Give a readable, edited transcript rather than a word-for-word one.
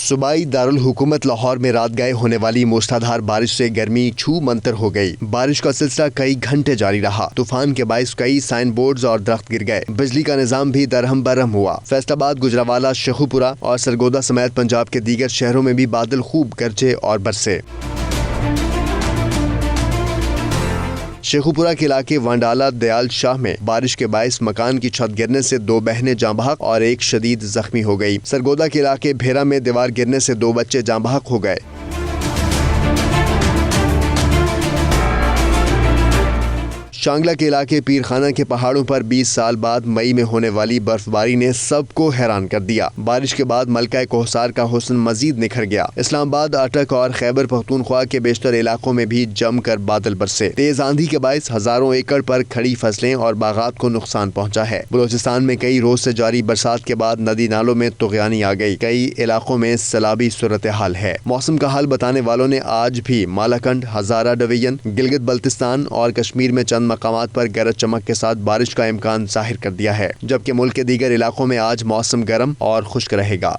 صوبائی دارالحکومت لاہور میں رات گئے ہونے والی موسلادھار بارش سے گرمی چھو منتر ہو گئی۔ بارش کا سلسلہ کئی گھنٹے جاری رہا۔ طوفان کے باعث کئی سائن بورڈز اور درخت گر گئے۔ بجلی کا نظام بھی درہم برہم ہوا۔ فیصل آباد، گجرانوالہ، شیخوپورہ اور سرگودا سمیت پنجاب کے دیگر شہروں میں بھی بادل خوب گرجے اور برسے۔ شیخوپورہ کے علاقے وانڈالہ دیال شاہ میں بارش کے باعث مکان کی چھت گرنے سے 2 بہنیں جاں بحق اور ایک شدید زخمی ہو گئی۔ سرگودا کے علاقے بھیرا میں دیوار گرنے سے 2 بچے جاں بحق ہو گئے۔ شانگلہ کے علاقے پیرخانہ کے پہاڑوں پر 20 سال بعد مئی میں ہونے والی برف باری نے سب کو حیران کر دیا۔ بارش کے بعد ملکہ کوہسار کا حسن مزید نکھر گیا۔ اسلام آباد، اٹک اور خیبر پختونخوا کے بیشتر علاقوں میں بھی جم کر بادل برسے۔ تیز آندھی کے باعث ہزاروں ایکڑ پر کھڑی فصلیں اور باغات کو نقصان پہنچا ہے۔ بلوچستان میں کئی روز سے جاری برسات کے بعد ندی نالوں میں طغیانی آ گئی۔ کئی علاقوں میں سیلابی صورتحال ہے۔ موسم کا حال بتانے والوں نے آج بھی مالاکنڈ، ہزارہ ڈویژن، گلگت بلتستان اور کشمیر میں چند مقامات پر گرج چمک کے ساتھ بارش کا امکان ظاہر کر دیا ہے، جبکہ ملک کے دیگر علاقوں میں آج موسم گرم اور خشک رہے گا۔